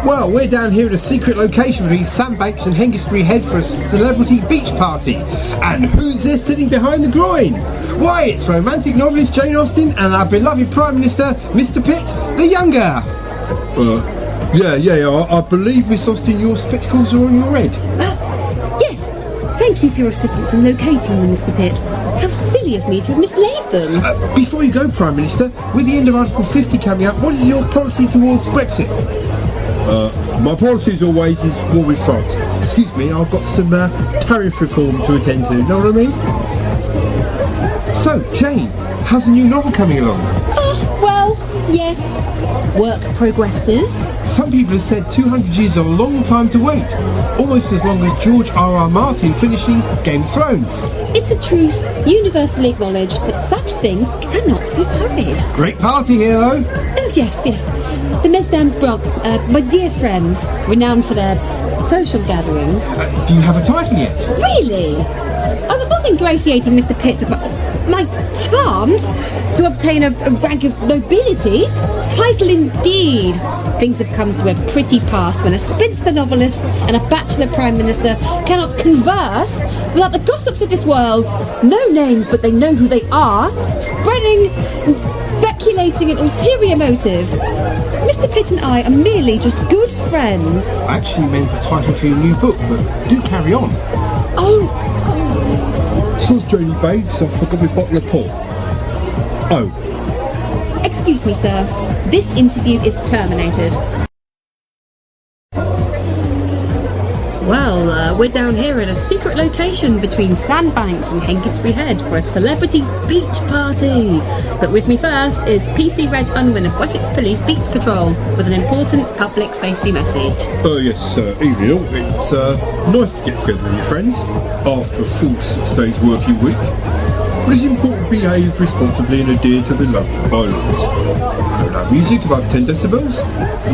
Well, we're down here at a secret location between Sandbanks and Hengistbury Head for a celebrity beach party. And who's there sitting behind the groin? Why, it's romantic novelist Jane Austen and our beloved Prime Minister, Mr. Pitt, the younger. I believe, Miss Austen, your spectacles are on your head. Yes. Thank you for your assistance in locating them, Mr. Pitt. How silly of me to have mislaid them. Before you go, Prime Minister, with the end of Article 50 coming up, what is your policy towards Brexit? My policy as always is war with France. Excuse me, I've got some tariff reform to attend to, know what I mean? So, Jane, how's the new novel coming along? Well, yes. Work progresses. Some people have said 200 years is a long time to wait. Almost as long as George R.R. Martin finishing Game of Thrones. It's a truth universally acknowledged that such things cannot be hurried. Great party here, though. Oh, yes. The Mesdames Bronte, my dear friends, renowned for their social gatherings. Do you have a title yet? Really? I was not ingratiating Mr. Pitt with my charms to obtain a rank of nobility. Title indeed. Things have come to a pretty pass when a spinster novelist and a bachelor prime minister cannot converse without the gossips of this world. No names, but they know who they are, spreading and speculating an ulterior motive. Mr. Pitt and I are merely just good friends. I actually meant the title for your new book, but do carry on. Oh. So's Janie Bay, so I forgot my bottle of port. Oh. Excuse me, sir. This interview is terminated. Well, we're down here at a secret location between Sandbanks and Hengistbury Head for a celebrity beach party. But with me first is PC Reg Unwin of Wessex Police Beach Patrol with an important public safety message. Yes, evening all. It's nice to get together with your friends after a full 6 days working week. But it's important to behave responsibly and adhere to the local bylaws. No loud music above 10 decibels,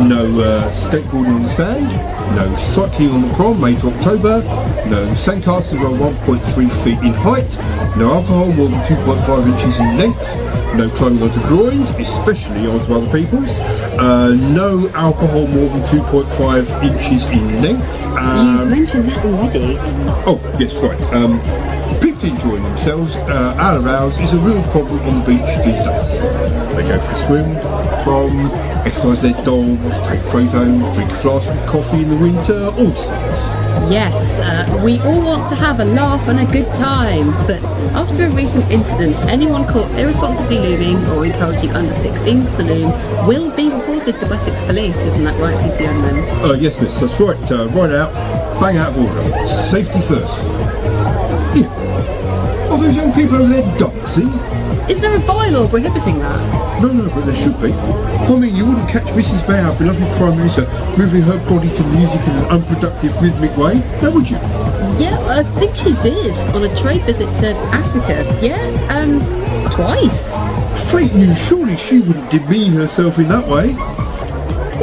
no skateboarding on the sand, no cycling on the prom May to October, no sandcastles over 1.3 feet in height, no alcohol more than 2.5 inches in length, no climbing onto groins, especially onto other people's, no alcohol more than 2.5 inches in length. You've mentioned that already. Oh, yes, right. People enjoying themselves out of hours is a real problem on the beach these days. They go for a swim, prom, exercise their dogs, take photos, drink a flask of coffee in the winter, all sorts. Yes, we all want to have a laugh and a good time, but after a recent incident, anyone caught irresponsibly looming or encouraging under 16s to loom will be reported to Wessex Police, isn't that right, PC Unman? Yes, miss, that's right. Right out, bang out of order. Safety first. Yeah. Are those young people over there dancing? Is there a bylaw prohibiting that? No, but there should be. I mean, you wouldn't catch Mrs May, our beloved Prime Minister, moving her body to music in an unproductive, rhythmic way, now would you? Yeah, I think she did, on a trade visit to Africa. Yeah, twice. Fake news, surely she wouldn't demean herself in that way.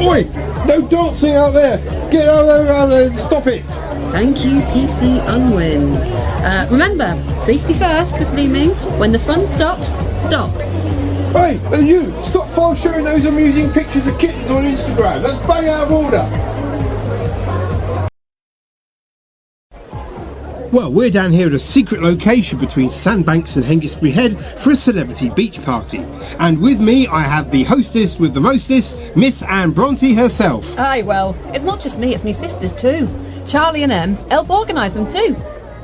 Oi! No dancing out there! Get out there and stop it! Thank you, PC Unwin. Remember, safety first with looming. When the fun stops, stop. Hey, and you! Stop sharing those amusing pictures of kittens on Instagram. That's bang out of order. Well, we're down here at a secret location between Sandbanks and Hengistbury Head for a celebrity beach party. And with me, I have the hostess with the mostest, Miss Anne Bronte herself. Aye, well, it's not just me, it's me sisters too. Charlie and Em help organise them too.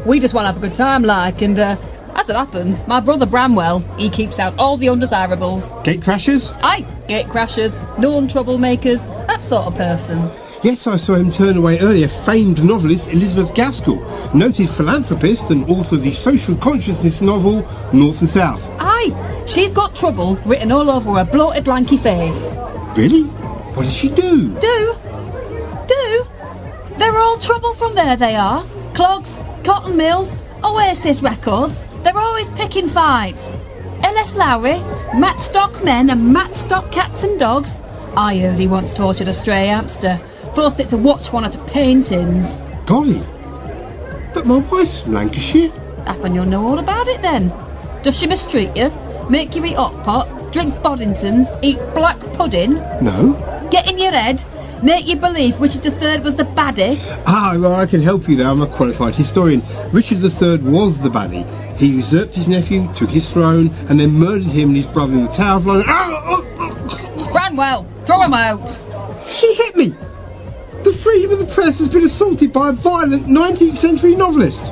We just want to have a good time, like, and as it happens, my brother Bramwell, he keeps out all the undesirables. Gate crashers? Aye, gate crashers, known troublemakers, that sort of person. Yes, I saw him turn away earlier famed novelist Elizabeth Gaskell, noted philanthropist and author of the social consciousness novel North and South. Aye, she's got trouble written all over her bloated lanky face. Really? What did she do? Do? They're all trouble from there, they are. Clogs, cotton mills, Oasis records, they're always picking fights. L.S. Lowry, matchstock men and matchstock cats and dogs. I heard he once tortured a stray hamster, forced it to watch one of the paintings. Golly, but my wife's from Lancashire. Happen you'll know all about it then. Does she mistreat you? Make you eat hot pot, drink Boddingtons, eat black pudding? No. Get in your head? Make you believe Richard III was the baddie? Well, I can help you there. I'm a qualified historian. Richard III was the baddie. He usurped his nephew, took his throne, and then murdered him and his brother in the Tower of London. Branwell, throw him out! She hit me! The freedom of the press has been assaulted by a violent 19th century novelist.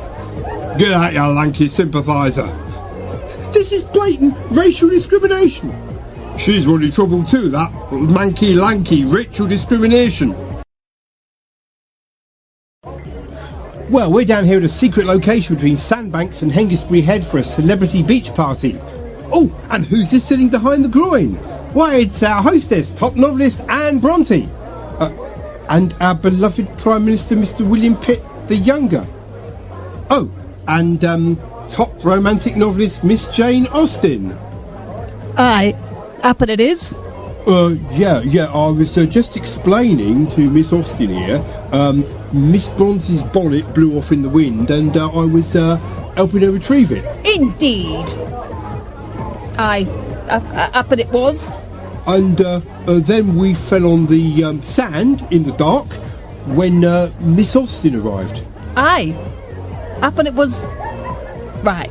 Get out, you lanky sympathiser. This is blatant racial discrimination. She's running trouble too, that manky lanky racial discrimination. Well, we're down here at a secret location between Sandbanks and Hengistbury Head for a celebrity beach party. Oh, and who's this sitting behind the groin? Why, it's our hostess, top novelist Anne Bronte. And our beloved Prime Minister, Mr. William Pitt the Younger. Oh, and top romantic novelist Miss Jane Austen. Aye, happen it is. Yeah, I was just explaining to Miss Austen here, Miss Bronte's bonnet blew off in the wind and I was helping her retrieve it. Indeed. Aye, happen it was. And then we fell on the sand in the dark when Miss Austen arrived. Aye, happen it was. Right,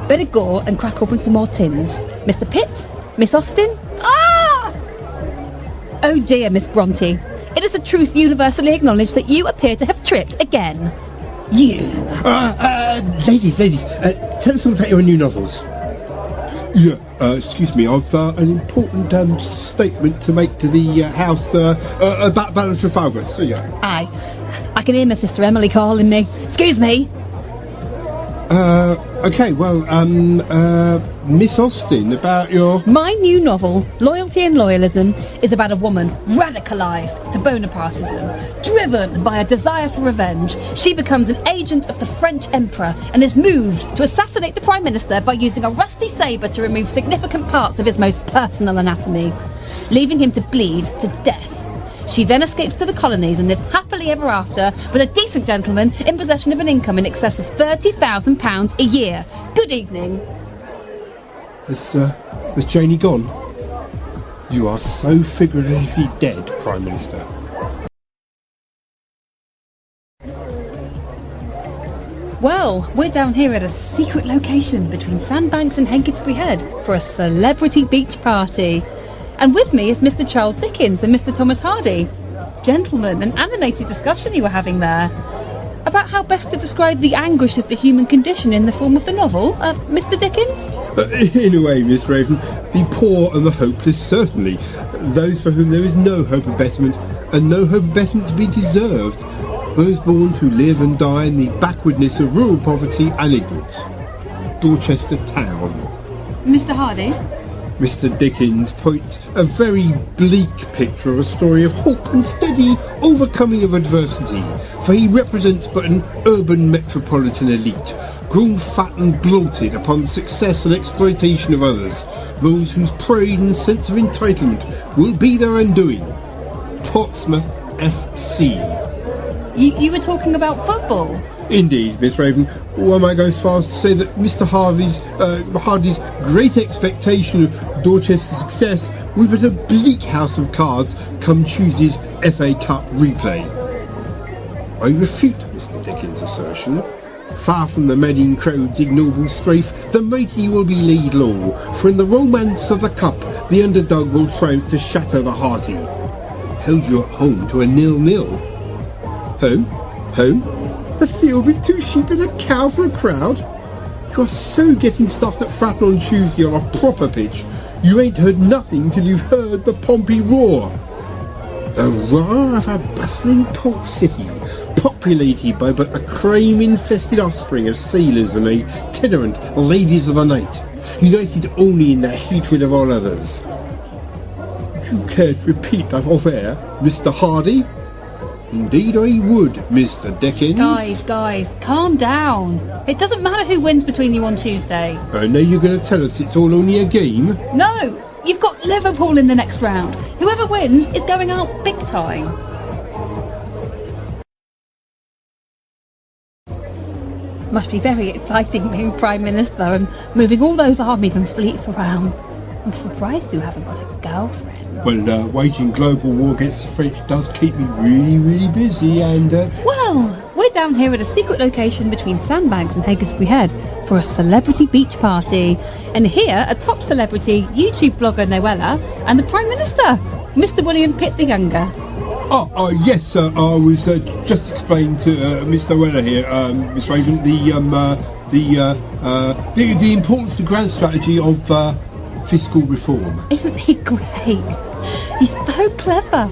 better go and crack open some more tins. Mr. Pitt, Miss Austen. Ah! Oh dear, Miss Bronte. It is a truth universally acknowledged that you appear to have tripped again. You. Ladies, tell us all about your new novels. Yeah, excuse me, I've an important statement to make to the House about balance of progress. So, yeah. Aye, I can hear my sister Emily calling me. Excuse me. Okay, well, Miss Austen, about your... My new novel, Loyalty and Loyalism, is about a woman radicalised to Bonapartism. Driven by a desire for revenge, she becomes an agent of the French Emperor and is moved to assassinate the Prime Minister by using a rusty sabre to remove significant parts of his most personal anatomy, leaving him to bleed to death. She then escapes to the colonies and lives happily ever after with a decent gentleman in possession of an income in excess of £30,000 a year. Good evening. Has Janie gone? You are so figuratively dead, Prime Minister. Well, we're down here at a secret location between Sandbanks and Hengistbury Head for a celebrity beach party. And with me is Mr. Charles Dickens and Mr. Thomas Hardy. Gentlemen, an animated discussion you were having there about how best to describe the anguish of the human condition in the form of the novel. Mr. Dickens? In a way, Miss Raven, the poor and the hopeless, certainly. Those for whom there is no hope of betterment, and no hope of betterment to be deserved. Those born to live and die in the backwardness of rural poverty and ignorance. Dorchester Town. Mr. Hardy? Mr. Dickens paints a very bleak picture of a story of hope and steady overcoming of adversity, for he represents but an urban metropolitan elite, grown fat and bloated upon the success and exploitation of others, those whose pride and sense of entitlement will be their undoing. Portsmouth FC. You were talking about football? Indeed, Miss Raven. One might go as far as to say that Mr. Hardy's great expectation of Dorchester's success will be but a bleak house of cards come Tuesday's FA Cup replay. I refute Mr. Dickens' assertion. Far from the madding crowd's ignoble strafe, the mighty will be laid low, for in the romance of the cup, the underdog will triumph to shatter the hearty. Held you at home to a 0-0. Home? A field with 2 sheep and a cow for a crowd? You are so getting stuffed at Fratton on Tuesday on a proper pitch, you ain't heard nothing till you've heard the Pompey roar. The roar of a bustling port city, populated by but a crime-infested offspring of sailors and itinerant ladies of the night, united only in their hatred of all others. Would you care to repeat that off-air, Mr. Hardy? Indeed I would, Mr. Dickens. Guys, calm down. It doesn't matter who wins between you on Tuesday. I know you're going to tell us it's all only a game. No, you've got Liverpool in the next round. Whoever wins is going out big time. Must be very exciting being Prime Minister and moving all those armies and fleets around. I'm surprised you haven't got a girlfriend. Well, waging global war against the French does keep me really, really busy, and Well, we're down here at a secret location between Sandbanks and Haggisbury Head for a celebrity beach party. And here, a top celebrity, YouTube blogger Noella, and the Prime Minister, Mr. William Pitt the Younger. Yes, I was just explaining to Miss Noella here, Miss Raven, the importance, the grand strategy of fiscal reform. Isn't he great? He's so clever.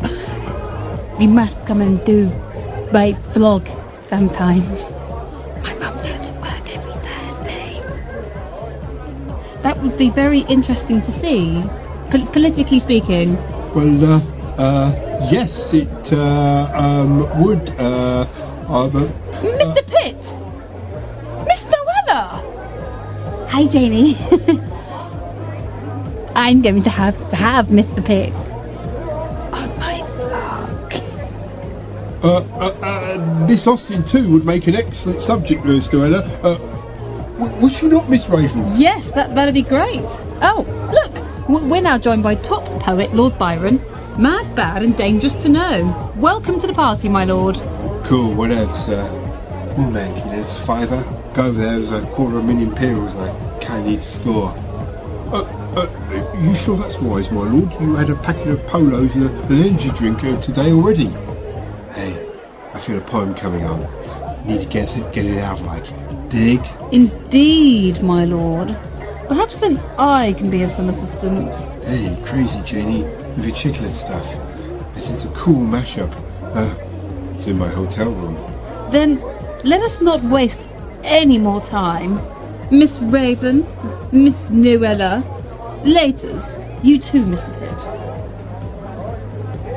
You must come and do my vlog sometime. My mum's out at work every Thursday. That would be very interesting to see, politically speaking. Well, yes, it would. Mr. Pitt! Miss Noella! Hi, Janie. I'm going to have Mr. Pitt on my vlog. Miss Austin too would make an excellent subject, Miss Noella. Was she not, Miss Raven? Yes, that'd be great. Oh, look, we're now joined by top poet Lord Byron. Mad, bad and dangerous to know. Welcome to the party, my lord. Cool, whatever, sir. Well, man, you know, it's a fiver. Go over there, there's a $250,000 pearls, and I can't need to score. You sure that's wise, my lord? You had a packet of polos and an energy drink today already. Hey, I feel a poem coming on. Need to get it out, like. Dig? Indeed, my lord. Perhaps then I can be of some assistance. Hey, crazy Janie, with your chiclet stuff. It's a cool mashup. It's in my hotel room. Then let us not waste any more time. Miss Raven, Miss Noella, laters, you too, Mr. Pitt.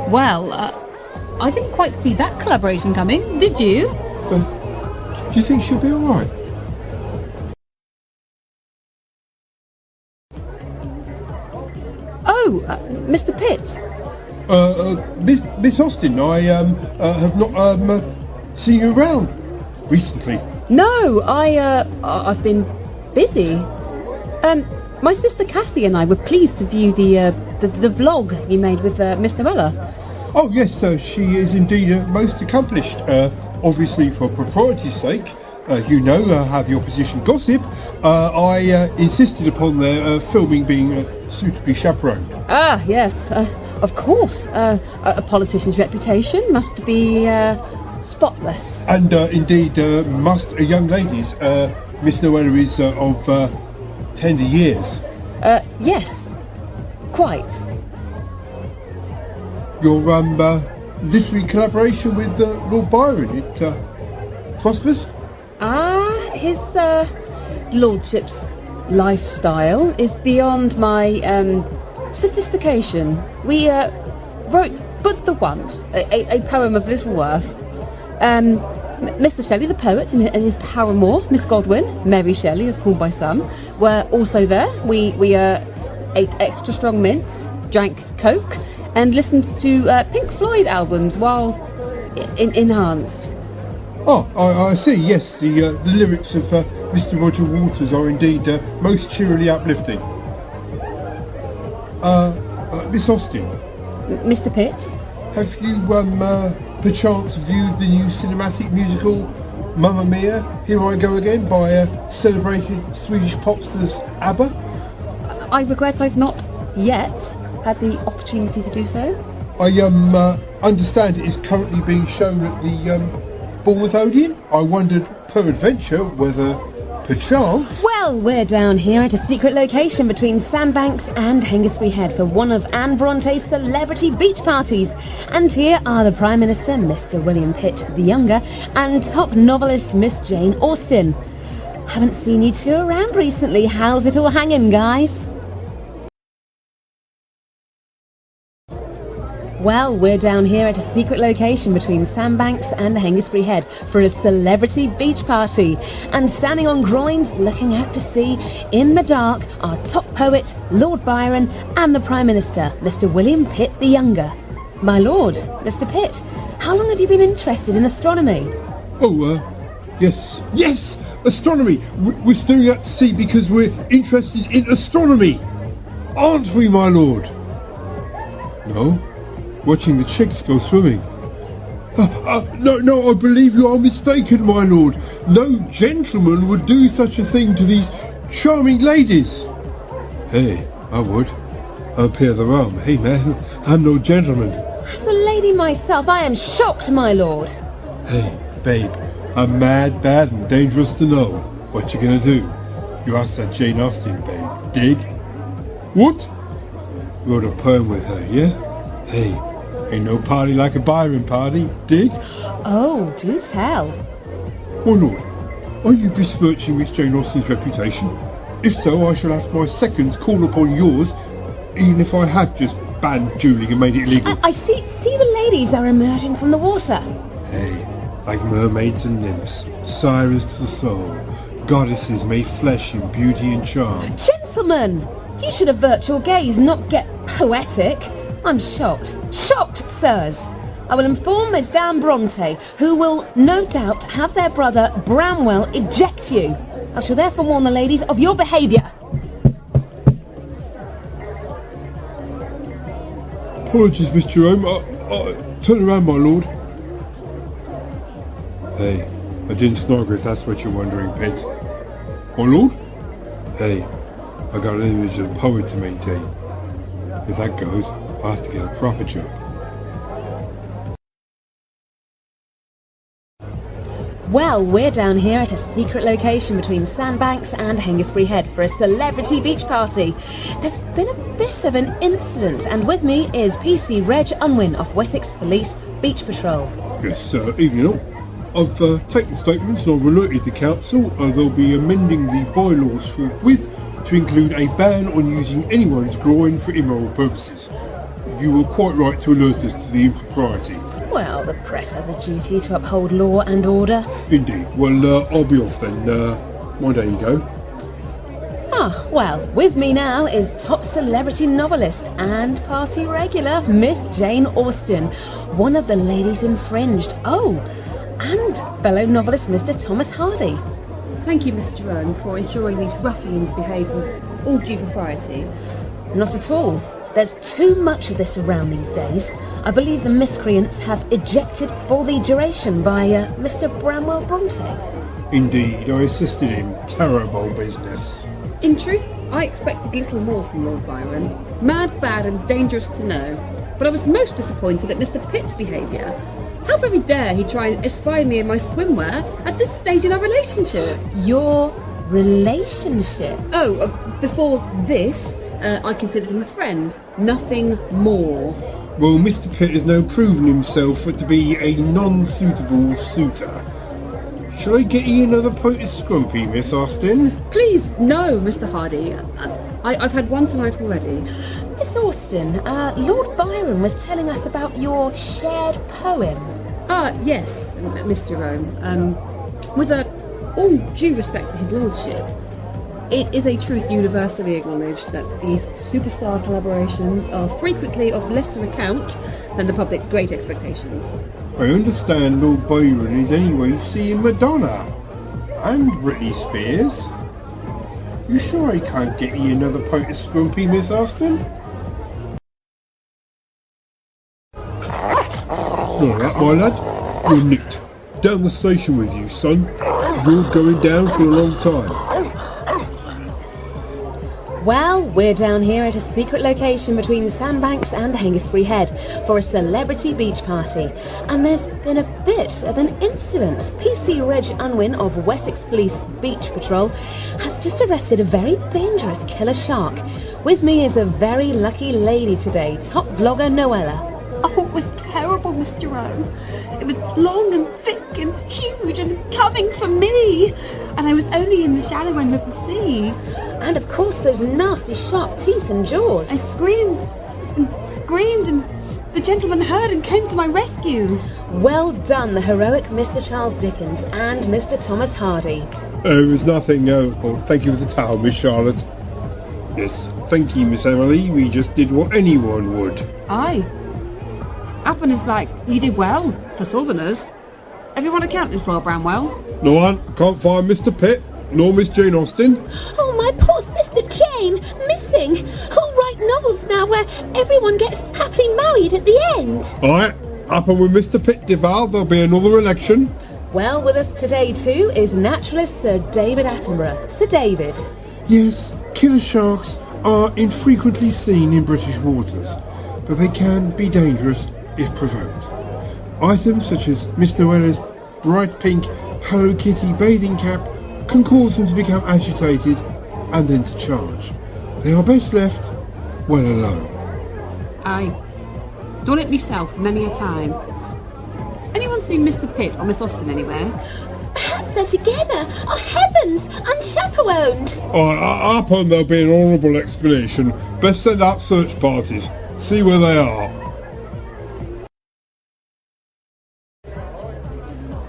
Well, I didn't quite see that collaboration coming, did you? Do you think she'll be alright? Oh, Mr. Pitt. Miss Austin, I have not seen you around recently. No, I've been busy. My sister Cassie and I were pleased to view the vlog you made with Miss Noella. Oh yes, she is indeed most accomplished. Obviously, for propriety's sake, have your position gossip. I insisted upon their filming being suitably chaperoned. Ah, yes, of course. A politician's reputation must be spotless. And indeed, must a young lady's. Miss Noella is of tender years. Yes, quite. Your literary collaboration with Lord Byron, it prosperous? His lordship's lifestyle is beyond my sophistication. We wrote but the once a poem of little worth. Mr. Shelley, the poet, and his paramour, Miss Godwin, Mary Shelley, as called by some, were also there. We ate extra strong mints, drank Coke, and listened to Pink Floyd albums while enhanced. Oh, I see, yes, the lyrics of Mr. Roger Waters are indeed most cheerily uplifting. Miss Austin. Mr. Pitt? Have you, perchance viewed the new cinematic musical Mamma Mia, Here I Go Again by celebrated Swedish popsters ABBA? I regret I've not yet had the opportunity to do so. I understand it is currently being shown at the Bournemouth Odeon. I wondered, peradventure, whether perchance... Well, we're down here at a secret location between Sandbanks and Haggisbury Head for one of Anne Bronte's celebrity beach parties. And here are the Prime Minister, Mr. William Pitt the Younger, and top novelist, Miss Jane Austen. Haven't seen you two around recently. How's it all hanging, guys? Well, we're down here at a secret location between Sandbanks and Haggisbury Head for a celebrity beach party. And standing on groins, looking out to sea, in the dark, are top poet, Lord Byron, and the Prime Minister, Mr. William Pitt the Younger. My lord, Mr. Pitt, how long have you been interested in astronomy? Yes, astronomy. We're steering out to sea because we're interested in astronomy. Aren't we, my lord? No, watching the chicks go swimming. No, I believe you are mistaken, my lord. No gentleman would do such a thing to these charming ladies. Hey, I would. I'll pay the rum. Hey, man, I'm no gentleman. As a lady myself, I am shocked, my lord. Hey, babe, I'm mad, bad, and dangerous to know. What you gonna do? You asked that Jane Austen, babe. Dig? What? Wrote a poem with her, yeah? Hey, ain't no party like a Byron party. Dig? Oh, do tell. My lord, are you besmirching Miss Jane Austen's reputation? If so, I shall have my seconds call upon yours, even if I have just banned dueling and made it illegal. I see the ladies are emerging from the water. Hey, like mermaids and nymphs, sirens to the soul, goddesses made flesh in beauty and charm. Gentlemen, you should avert your gaze, not get poetic. I'm shocked. Shocked, sirs. I will inform Mesdames Bronte, who will no doubt have their brother Bramwell eject you. I shall therefore warn the ladies of your behaviour. Apologies, Miss Jerome. Turn around, my lord. Hey, I didn't snogger if that's what you're wondering, pet. My lord? Hey, I got an image of a poet to maintain. If that goes, I'll have to get a proper job. Well, we're down here at a secret location between Sandbanks and Hengistbury Head for a celebrity beach party. There's been a bit of an incident, and with me is PC Reg Unwin of Wessex Police Beach Patrol. Yes, evening all. I've taken statements and I've alerted the council. They'll be amending the bylaws forthwith to include a ban on using anyone's groin for immoral purposes. You were quite right to alert us to the impropriety. Well, the press has a duty to uphold law and order. Indeed. Well, I'll be off then. My day you go. Well, with me now is top celebrity novelist and party regular, Miss Jane Austen, one of the ladies infringed. Oh, and fellow novelist Mr. Thomas Hardy. Thank you, Miss Jerome, for ensuring these ruffians behave with all due propriety. Not at all. There's too much of this around these days. I believe the miscreants have ejected for the duration by Mr. Bramwell Bronte. Indeed, I assisted in terrible business. In truth, I expected little more from Lord Byron. Mad, bad and dangerous to know. But I was most disappointed at Mr. Pitt's behaviour. How very dare he try and espy me in my swimwear at this stage in our relationship? Your relationship? Oh, before this, I considered him a friend. Nothing more. Well, Mr. Pitt has now proven himself to be a non-suitable suitor. Shall I get you another pint of scrumpy, Miss Austen? Please, no, Mr. Hardy. I've had one tonight already. Miss Austen, Lord Byron was telling us about your shared poem. Yes, Miss Jerome. With all due respect to his lordship, it is a truth universally acknowledged that these superstar collaborations are frequently of lesser account than the public's great expectations. I understand Lord Byron is anyway seeing Madonna and Britney Spears. You sure I can't get you another pint of scrumpy, Miss Austen? Alright, my lad, you're nicked. Down the station with you, son. You're going down for a long time. Well, we're down here at a secret location between Sandbanks and Hengistbury Head for a celebrity beach party. And there's been a bit of an incident. PC Reg Unwin of Wessex Police Beach Patrol has just arrested a very dangerous killer shark. With me is a very lucky lady today, top vlogger Noella. Oh, it was terrible, Miss Jerome. It was long and thick and huge and coming for me. And I was only in the shallow end of the sea. And of course those nasty sharp teeth and jaws. I screamed and the gentleman heard and came to my rescue. Well done, the heroic Mr. Charles Dickens and Mr. Thomas Hardy. It was nothing, no. Well, thank you for the towel, Miss Charlotte. Yes, thank you, Miss Emily. We just did what anyone would. Aye. Happen is like, you did well, for Southerners. Everyone accounted for, Bramwell. No one can't find Mr. Pitt, nor Miss Jane Austen. Oh, my poor sister Jane, missing. All right, write novels now where everyone gets happily married at the end. Alright, up and with Mr. Pitt Duval, there'll be another election. Well, with us today too is naturalist Sir David Attenborough. Sir David. Yes, killer sharks are infrequently seen in British waters, but they can be dangerous if provoked. Items such as Miss Noella's bright pink Hello Kitty bathing cap can cause them to become agitated and then to charge. They are best left well alone. Aye. Done it myself many a time. Anyone seen Mr. Pitt or Miss Austen anywhere? Perhaps they're together. Oh, heavens! Unchaperoned! Up and there'll be an honourable explanation. Best send out search parties. See where they are.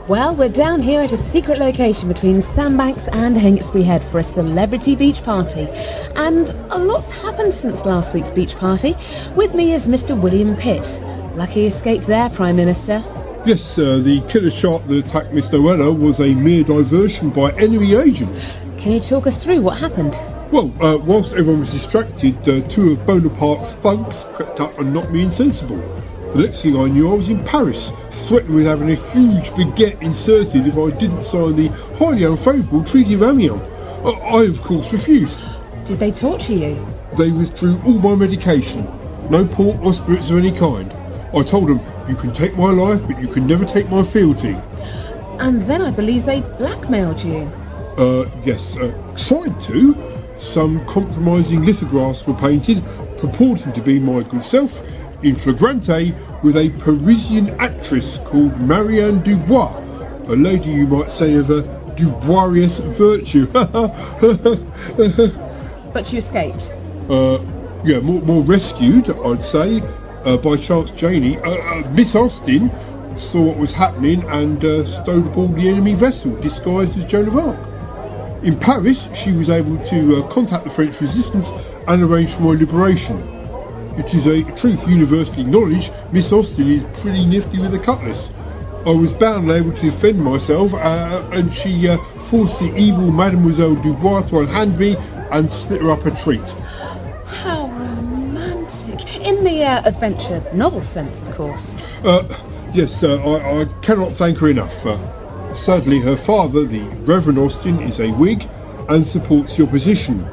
Well, we're down here at a secret location between Sandbanks and Hengistbury Head for a celebrity beach party. And a lot's happened since last week's beach party. With me is Mr. William Pitt. Lucky escape there, Prime Minister. Yes, the killer shark that attacked Miss Noella was a mere diversion by enemy agents. Can you talk us through what happened? Well, whilst everyone was distracted, two of Bonaparte's thugs crept up and knocked me insensible. The next thing I knew, I was in Paris, threatened with having a huge baguette inserted if I didn't sign the highly unfavourable Treaty of Amiens. I, of course, refused. Did they torture you? They withdrew all my medication. No port or spirits of any kind. I told them, you can take my life, but you can never take my fealty. And then I believe they blackmailed you. Yes, tried to. Some compromising lithographs were painted, purporting to be my good self, in flagrante, with a Parisian actress called Marianne Dubois, a lady you might say of a Duboisious virtue. But you escaped? Yeah, more rescued, I'd say, by chance Janie. Miss Austen saw what was happening and stowed aboard the enemy vessel, disguised as Joan of Arc. In Paris, she was able to contact the French resistance and arrange for my liberation. It is a truth universally acknowledged, Miss Austen is pretty nifty with a cutlass. I was bound and able to defend myself, and she forced the evil Mademoiselle Dubois to unhand me and slit her up a treat. How romantic. In the adventure novel sense, of course. Yes, I cannot thank her enough. Sadly, her father, the Reverend Austen, is a Whig and supports the opposition.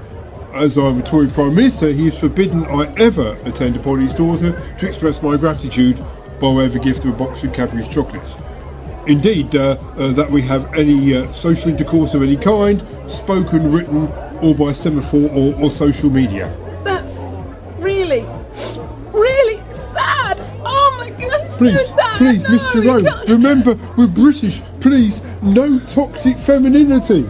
As I'm a Tory Prime Minister, he has forbidden I ever attend upon his daughter to express my gratitude by way of a gift of a box of Cadbury's chocolates. Indeed, that we have any social intercourse of any kind, spoken, written, or by semaphore or social media. That's really sad. Oh my God, Please, so sad. please, No, Miss Jerome, can't. remember, we're British. Please, no toxic femininity.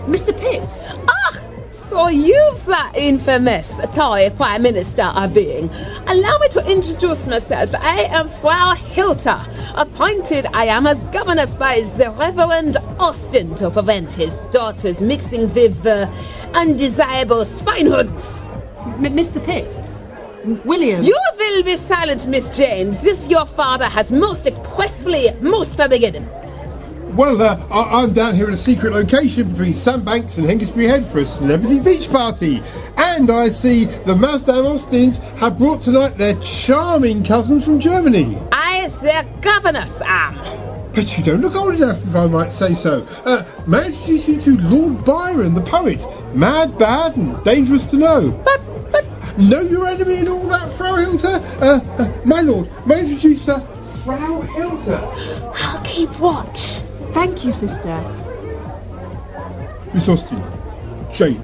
Mr. Pitt! Ah, so you, the infamous Tory Prime Minister, are being. Allow me to introduce myself. I am Frau Hilter. Appointed I am as governess by the Reverend Austen to prevent his daughters mixing with undesirable swinehoods. Mr. Pitt! William! You will be silent, Miss Jane. This your father has most expressly, most forbidden. Well, I'm down here at a secret location between Sandbanks and Hengistbury Head for a celebrity beach party. And I see the Masdam Austins have brought tonight their charming cousins from Germany. I, their governess, am. But you don't look old enough, if I might say so. May I introduce you to Lord Byron, the poet? Mad, bad, and dangerous to know. But... Know your enemy and all that, Frau Hilter? My lord, may I introduce Frau Hilter? I'll keep watch. Thank you, sister. Miss Austen, Jane,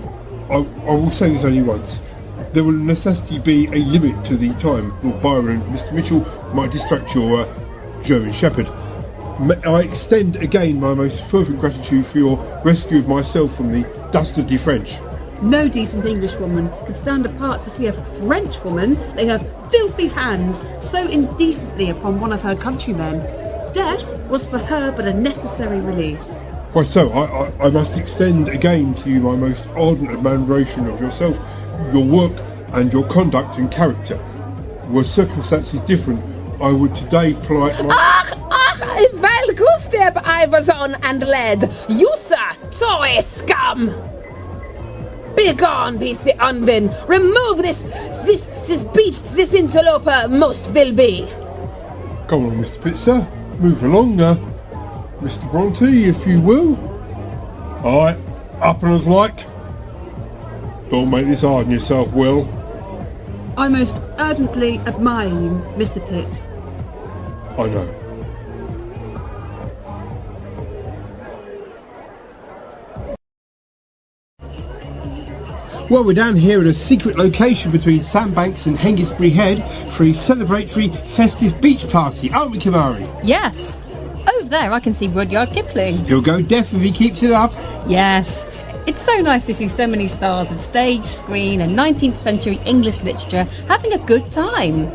I will say this only once. There will necessarily be a limit to the time Lord Byron and Mr. Mitchell might distract your German Shepherd. I extend again my most fervent gratitude for your rescue of myself from the dastardly French. No decent Englishwoman could stand apart to see a Frenchwoman lay her filthy hands so indecently upon one of her countrymen. Death was for her but a necessary release. Why so, I must extend again to you my most ardent admiration of yourself, your work and your conduct and character. Were circumstances different, I would today plight my... Ach, well, good step I was on and led. You, sir, away, scum! Begone, PC Unbin! Remove this beast, this interloper most will be! Come on, Mr. Pitt, sir. Move along, Mr. Bronte, if you will. Alright, up and as like. Don't make this hard on yourself, Will. I most ardently admire you, Mr. Pitt. I know. Well, we're down here at a secret location between Sandbanks and Hengistbury Head for a celebratory festive beach party, aren't we, Kamari? Yes. Over there I can see Rudyard Kipling. He'll go deaf if he keeps it up. Yes. It's so nice to see so many stars of stage, screen and 19th century English literature having a good time.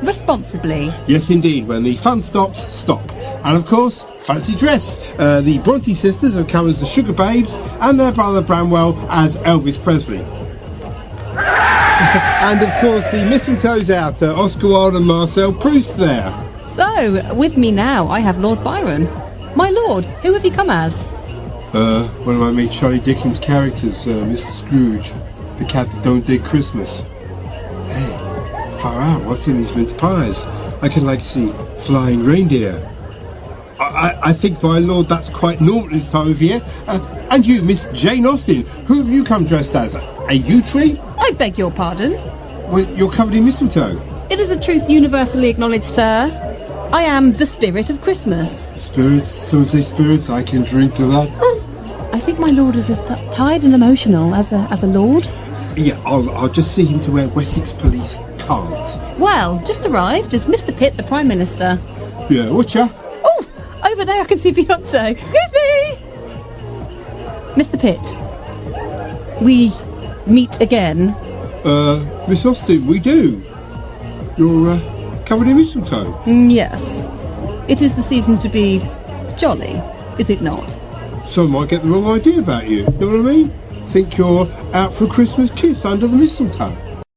Responsibly. Yes, indeed. When the fun stops, stop. And of course, fancy dress. The Bronte Sisters have come as the Sugar Babes and their brother Bramwell as Elvis Presley. And of course, the mistletoe's out. Oscar Wilde and Marcel Proust there. So, with me now, I have Lord Byron. My lord, who have you come as? One of my main Charlie Dickens characters, Mr. Scrooge, the cat that don't dig Christmas. Hey, far out, what's in these mince pies? I can see flying reindeer. I think, my lord, that's quite normal this time of year. And you, Miss Jane Austen, who have you come dressed as? A yew tree? I beg your pardon? Well, you're covered in mistletoe. It is a truth universally acknowledged, sir. I am the spirit of Christmas. Spirits? Some say spirits. I can drink to that. I think my lord is as tired and emotional as a lord. Yeah, I'll just see him to where Wessex police can't. Well, just arrived is Mr. Pitt, the Prime Minister. Yeah, whatcha? Oh, over there I can see Beyonce. Excuse me! Mr. Pitt, we meet again. Miss Austen, we do. You're, covered in mistletoe. Yes. It is the season to be jolly, is it not? Some might get the wrong idea about you. You know what I mean? Think you're out for a Christmas kiss under the mistletoe.